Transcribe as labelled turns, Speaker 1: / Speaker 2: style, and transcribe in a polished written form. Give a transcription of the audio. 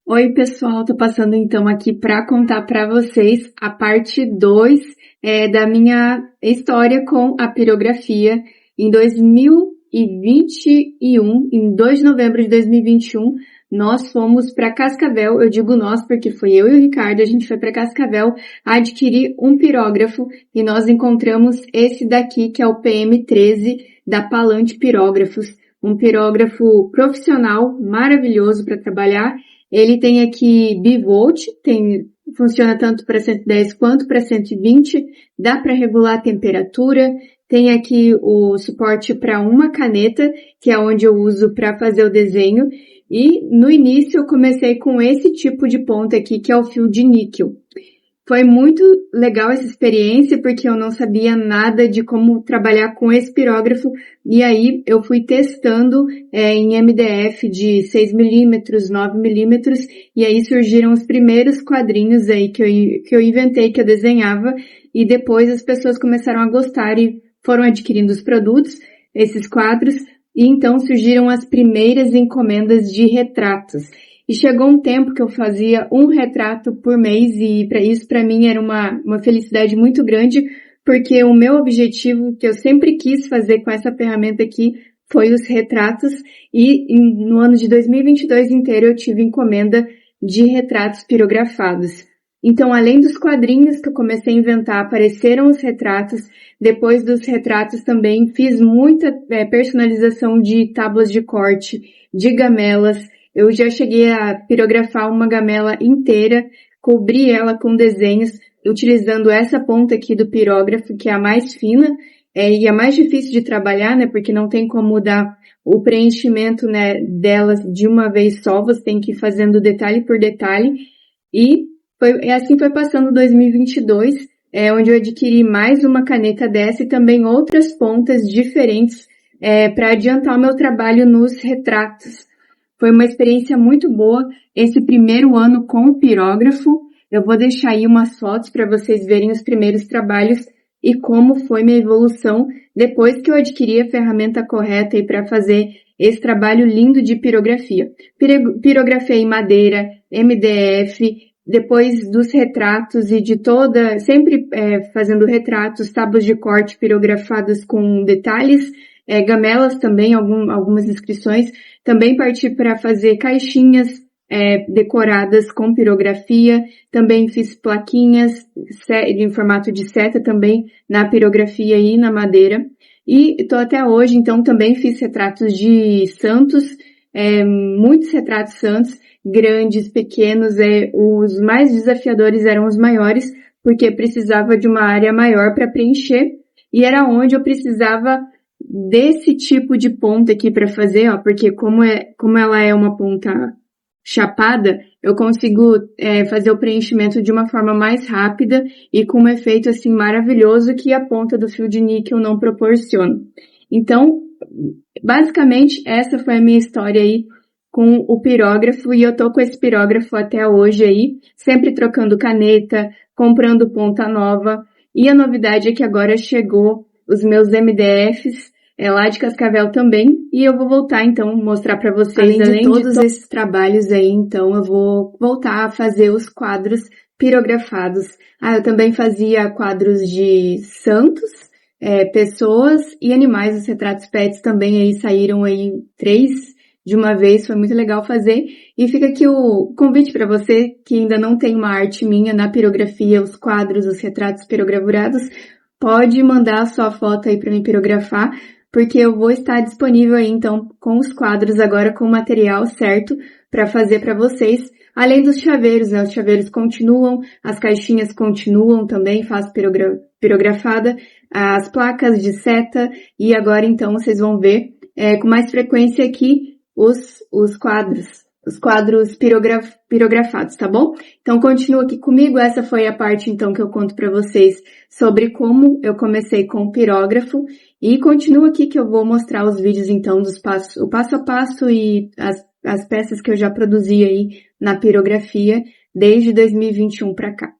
Speaker 1: Oi, pessoal, tô passando então aqui para contar para vocês a parte 2 da minha história com a pirografia. Em 2021, em 2 de novembro de 2021, nós fomos para Cascavel. Eu digo nós porque foi eu e o Ricardo, a gente foi para Cascavel adquirir um pirógrafo e nós encontramos esse daqui, que é o PM13 da Palante Pirógrafos. Um pirógrafo profissional, maravilhoso para trabalhar. Ele tem aqui bivolt, funciona tanto para 110 quanto para 120, dá para regular a temperatura, tem aqui o suporte para uma caneta, que é onde eu uso para fazer o desenho, e no início eu comecei com esse tipo de ponta aqui, que é o fio de níquel. Foi muito legal essa experiência, porque eu não sabia nada de como trabalhar com esse pirógrafo, e aí eu fui testando em MDF de 6mm, 9mm, e aí surgiram os primeiros quadrinhos aí que eu inventei, que eu desenhava, e depois as pessoas começaram a gostar e foram adquirindo os produtos, esses quadros, e então surgiram as primeiras encomendas de retratos. E chegou um tempo que eu fazia um retrato por mês e isso para mim era uma felicidade muito grande, porque o meu objetivo que eu sempre quis fazer com essa ferramenta aqui foi os retratos e no ano de 2022 inteiro eu tive encomenda de retratos pirografados. Então, além dos quadrinhos que eu comecei a inventar, apareceram os retratos. Depois dos retratos também fiz muita personalização de tábuas de corte, de gamelas. Eu já cheguei a pirografar uma gamela inteira, cobri ela com desenhos, utilizando essa ponta aqui do pirógrafo, que é a mais fina, e a mais difícil de trabalhar, né, porque não tem como dar o preenchimento, né, delas de uma vez só, você tem que ir fazendo detalhe por detalhe, e assim foi passando 2022, onde eu adquiri mais uma caneta dessa e também outras pontas diferentes, para adiantar o meu trabalho nos retratos. Foi uma experiência muito boa esse primeiro ano com o pirógrafo. Eu vou deixar aí umas fotos para vocês verem os primeiros trabalhos e como foi minha evolução depois que eu adquiri a ferramenta correta para fazer esse trabalho lindo de pirografia. Pirografei em madeira, MDF, depois dos retratos e sempre fazendo retratos, tábuas de corte pirografadas com detalhes, gamelas também, algumas inscrições. Também parti para fazer caixinhas decoradas com pirografia. Também fiz plaquinhas em formato de seta também na pirografia e na madeira. E estou até hoje, então também fiz retratos de santos, muitos retratos santos, grandes, pequenos. Os mais desafiadores eram os maiores, porque precisava de uma área maior para preencher. E era onde eu precisava desse tipo de ponta aqui para fazer, ó, porque como ela é uma ponta chapada, eu consigo fazer o preenchimento de uma forma mais rápida e com um efeito assim maravilhoso que a ponta do fio de níquel não proporciona. Então, basicamente, essa foi a minha história aí com o pirógrafo e eu tô com esse pirógrafo até hoje aí, sempre trocando caneta, comprando ponta nova, e a novidade é que agora chegou os meus MDFs, lá de Cascavel também, e eu vou voltar então mostrar para vocês, além de todos esses trabalhos aí, então eu vou voltar a fazer os quadros pirografados. Eu também fazia quadros de santos, pessoas e animais, os retratos pets também aí saíram aí 3 de uma vez, foi muito legal fazer. E fica aqui o convite para você que ainda não tem uma arte minha na pirografia, os quadros, os retratos pirogravurados, pode mandar a sua foto aí para mim pirografar, porque eu vou estar disponível aí então com os quadros agora com o material certo para fazer para vocês. Além dos chaveiros, né? Os chaveiros continuam, as caixinhas continuam também, faço pirografada, as placas de seta e agora então vocês vão ver com mais frequência aqui os quadros pirografados, tá bom? Então continua aqui comigo, essa foi a parte então que eu conto para vocês sobre como eu comecei com o pirógrafo e continua aqui que eu vou mostrar os vídeos então o passo a passo e as peças que eu já produzi aí na pirografia desde 2021 para cá.